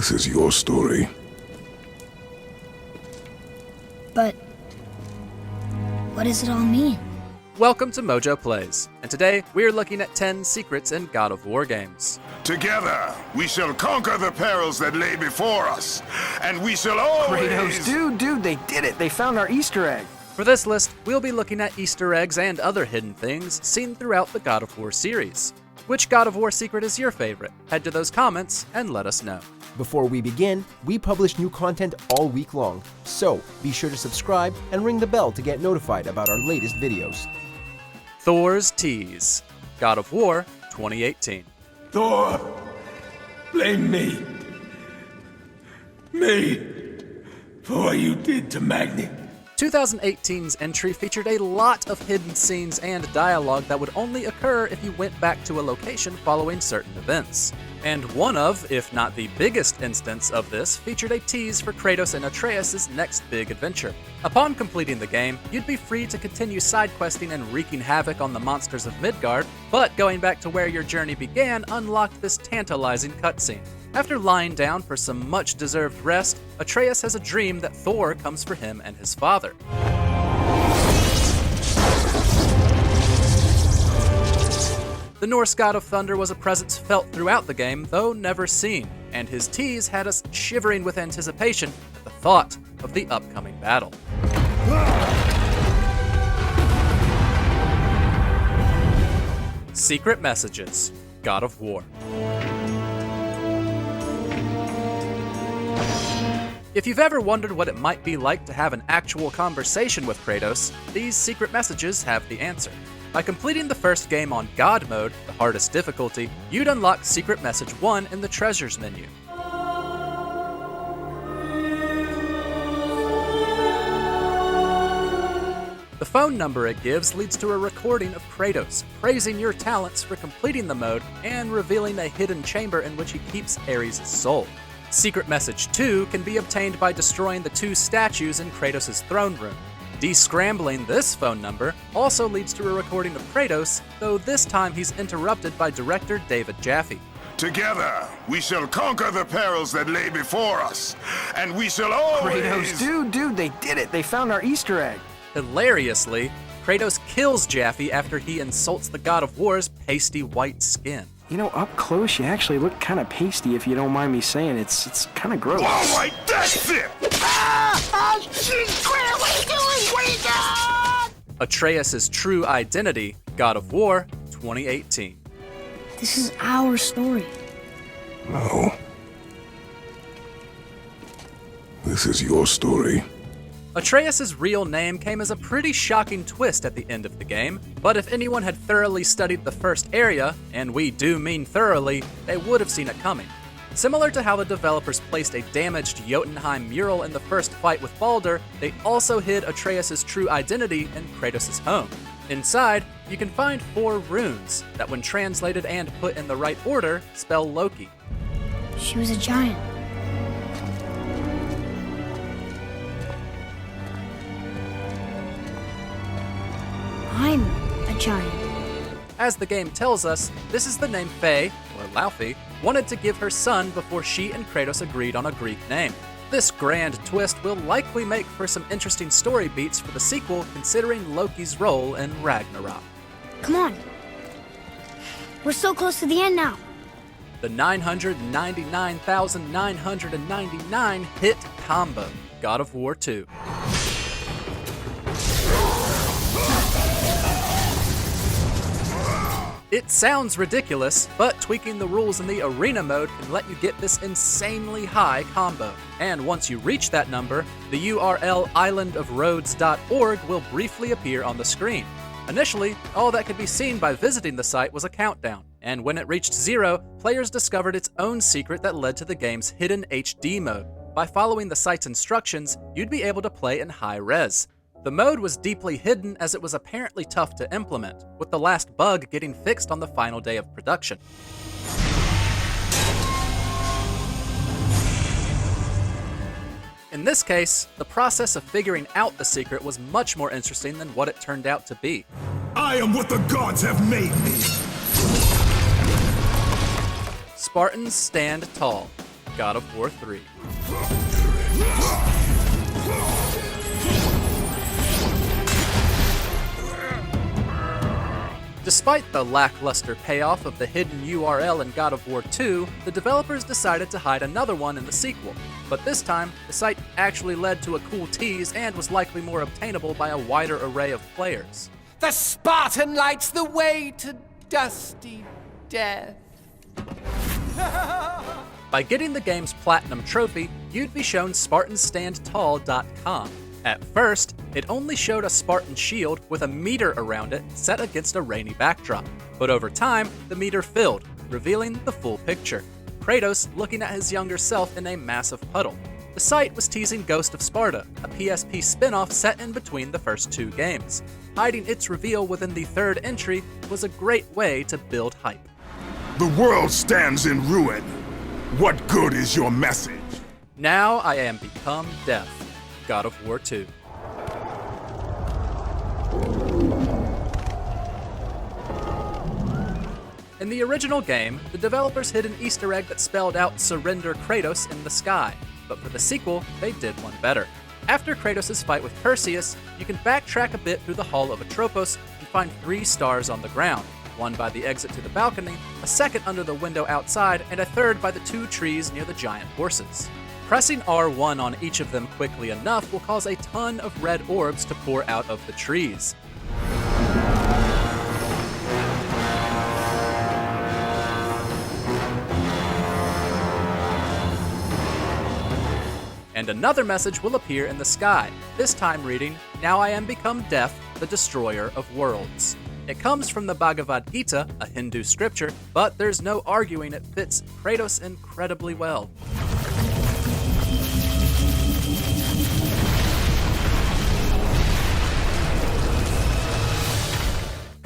This is your story. But what does it all mean? Welcome to MojoPlays, and today we're looking at 10 secrets in God of War games. Together, we shall conquer the perils that lay before us, and we shall always... Kratos, dude, they did it! They found our Easter egg! For this list, we'll be looking at Easter eggs and other hidden things seen throughout the God of War series. Which God of War secret is your favorite? Head to those comments and let us know. Before we begin, we publish new content all week long, so be sure to subscribe and ring the bell to get notified about our latest videos. Thor's Tease, God of War 2018. Thor, blame me. Me, for what you did to Magni. 2018's entry featured a lot of hidden scenes and dialogue that would only occur if you went back to a location following certain events. And one of, if not the biggest instance of this, featured a tease for Kratos and Atreus' next big adventure. Upon completing the game, you'd be free to continue side questing and wreaking havoc on the monsters of Midgard, but going back to where your journey began unlocked this tantalizing cutscene. After lying down for some much-deserved rest, Atreus has a dream that Thor comes for him and his father. The Norse god of thunder was a presence felt throughout the game, though never seen, and his tease had us shivering with anticipation at the thought of the upcoming battle. Secret Messages, God of War. If you've ever wondered what it might be like to have an actual conversation with Kratos, these secret messages have the answer. By completing the first game on God mode, the hardest difficulty, you'd unlock Secret Message 1 in the Treasures menu. The phone number it gives leads to a recording of Kratos, praising your talents for completing the mode and revealing a hidden chamber in which he keeps Ares' soul. Secret Message 2 can be obtained by destroying the 2 statues in Kratos' throne room. Descrambling this phone number also leads to a recording of Kratos, though this time he's interrupted by director David Jaffe. Together, we shall conquer the perils that lay before us, and we shall always... Kratos, dude, they did it! They found our Easter egg! Hilariously, Kratos kills Jaffe after he insults the God of War's pasty white skin. You know, up close, you actually look kind of pasty, if you don't mind me saying. It's kind of gross. All right, that's it! Atreus' True Identity, God of War 2018. This is our story. No. This is your story. Atreus' real name came as a pretty shocking twist at the end of the game, but if anyone had thoroughly studied the first area, and we do mean thoroughly, they would have seen it coming. Similar to how the developers placed a damaged Jotunheim mural in the first fight with Baldur, they also hid Atreus' true identity in Kratos' home. Inside, you can find 4 runes that, when translated and put in the right order, spell Loki. She was a giant. I'm a giant. As the game tells us, this is the name Faye, or Laufey, wanted to give her son before she and Kratos agreed on a Greek name. This grand twist will likely make for some interesting story beats for the sequel, considering Loki's role in Ragnarok. Come on. We're so close to the end now. The 999,999 hit combo, God of War 2. It sounds ridiculous, but tweaking the rules in the arena mode can let you get this insanely high combo. And once you reach that number, the URL islandofroads.org will briefly appear on the screen. Initially, all that could be seen by visiting the site was a countdown, and when it reached 0, players discovered its own secret that led to the game's hidden HD mode. By following the site's instructions, you'd be able to play in high res. The mode was deeply hidden as it was apparently tough to implement, with the last bug getting fixed on the final day of production. In this case, the process of figuring out the secret was much more interesting than what it turned out to be. I am what the gods have made me. Spartans Stand Tall, God of War 3. Despite the lackluster payoff of the hidden URL in God of War 2, the developers decided to hide another one in the sequel. But this time, the site actually led to a cool tease and was likely more obtainable by a wider array of players. The Spartan lights the way to dusty death. By getting the game's Platinum trophy, you'd be shown SpartansStandTall.com. At first, it only showed a Spartan shield with a meter around it set against a rainy backdrop. But over time, the meter filled, revealing the full picture. Kratos looking at his younger self in a massive puddle. The site was teasing Ghost of Sparta, a PSP spin-off set in between the first two games. Hiding its reveal within the third entry was a great way to build hype. The world stands in ruin. What good is your message? Now I am become death. God of War 2. In the original game, the developers hid an Easter egg that spelled out "Surrender Kratos" in the sky, but for the sequel, they did one better. After Kratos' fight with Perseus, you can backtrack a bit through the Hall of Atropos and find 3 stars on the ground, one by the exit to the balcony, a second under the window outside, and a third by the 2 trees near the giant horses. Pressing R1 on each of them quickly enough will cause a ton of red orbs to pour out of the trees. And another message will appear in the sky, this time reading, "Now I am become Death, the destroyer of worlds." It comes from the Bhagavad Gita, a Hindu scripture, but there's no arguing it fits Kratos incredibly well.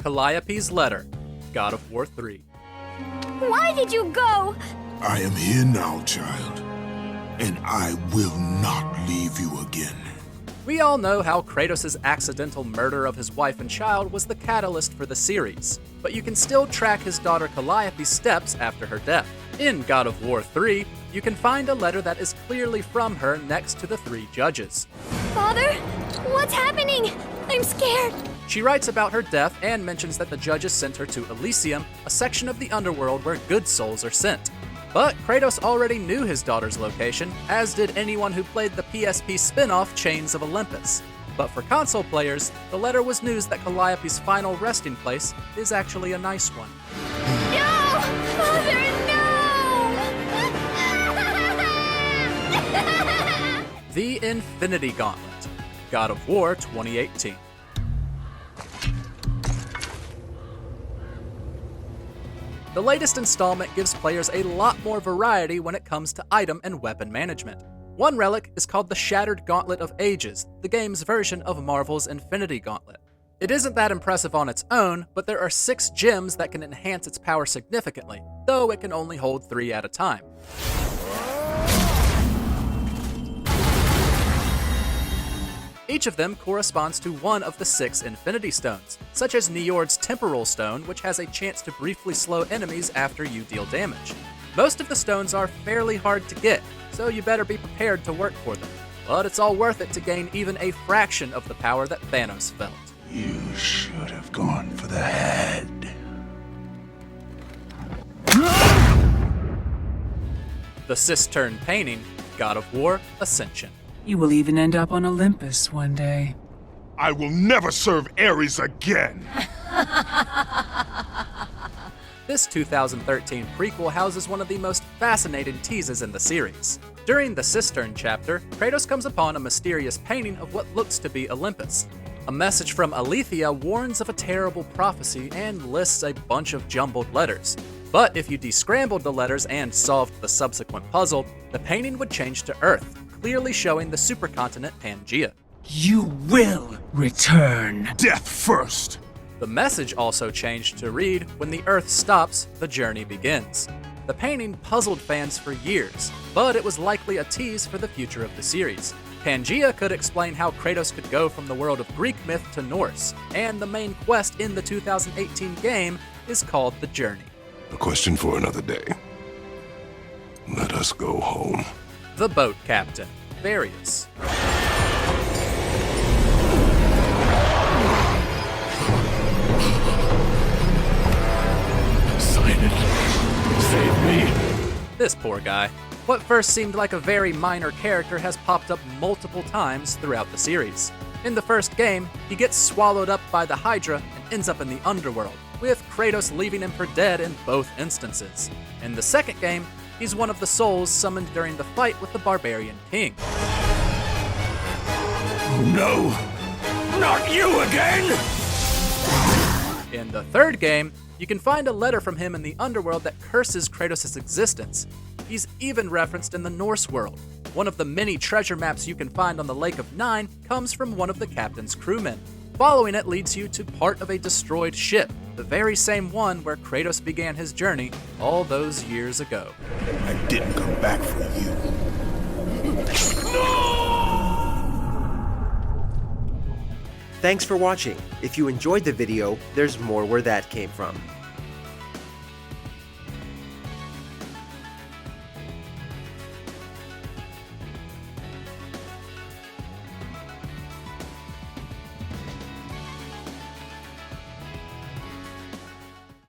Calliope's Letter, God of War 3. Why did you go? I am here now, child, and I will not leave you again. We all know how Kratos' accidental murder of his wife and child was the catalyst for the series, but you can still track his daughter Calliope's steps after her death. In God of War 3, you can find a letter that is clearly from her next to the 3 judges. Father, what's happening? I'm scared. She writes about her death and mentions that the judges sent her to Elysium, a section of the underworld where good souls are sent. But Kratos already knew his daughter's location, as did anyone who played the PSP spin-off Chains of Olympus. But for console players, the letter was news that Calliope's final resting place is actually a nice one. No! Father, no! The Infinity Gauntlet, God of War 2018. The latest installment gives players a lot more variety when it comes to item and weapon management. One relic is called the Shattered Gauntlet of Ages, the game's version of Marvel's Infinity Gauntlet. It isn't that impressive on its own, but there are 6 gems that can enhance its power significantly, though it can only hold 3 at a time. Each of them corresponds to one of the 6 Infinity Stones, such as Njord's Temporal Stone, which has a chance to briefly slow enemies after you deal damage. Most of the stones are fairly hard to get, so you better be prepared to work for them. But it's all worth it to gain even a fraction of the power that Thanos felt. You should have gone for the head. The Cistern Painting, God of War, Ascension. You will even end up on Olympus one day. I will never serve Ares again! This 2013 prequel houses one of the most fascinating teases in the series. During the Cistern chapter, Kratos comes upon a mysterious painting of what looks to be Olympus. A message from Aletheia warns of a terrible prophecy and lists a bunch of jumbled letters. But if you descrambled the letters and solved the subsequent puzzle, the painting would change to Earth, clearly showing the supercontinent Pangaea. You will return. Death first! The message also changed to read, "When the Earth stops, the journey begins." The painting puzzled fans for years, but it was likely a tease for the future of the series. Pangaea could explain how Kratos could go from the world of Greek myth to Norse, and the main quest in the 2018 game is called The Journey. A question for another day. Let us go home. The Boat Captain, Various. Save me. This poor guy. What first seemed like a very minor character has popped up multiple times throughout the series. In the first game, he gets swallowed up by the Hydra and ends up in the underworld, with Kratos leaving him for dead in both instances. In the second game, he's one of the souls summoned during the fight with the Barbarian King. No, not you again! In the third game, you can find a letter from him in the underworld that curses Kratos' existence. He's even referenced in the Norse world. One of the many treasure maps you can find on the Lake of Nine comes from one of the captain's crewmen. Following it leads you to part of a destroyed ship, the very same one where Kratos began his journey all those years ago. I didn't come back for you. Thanks for watching. If you enjoyed the video, there's more where that came from.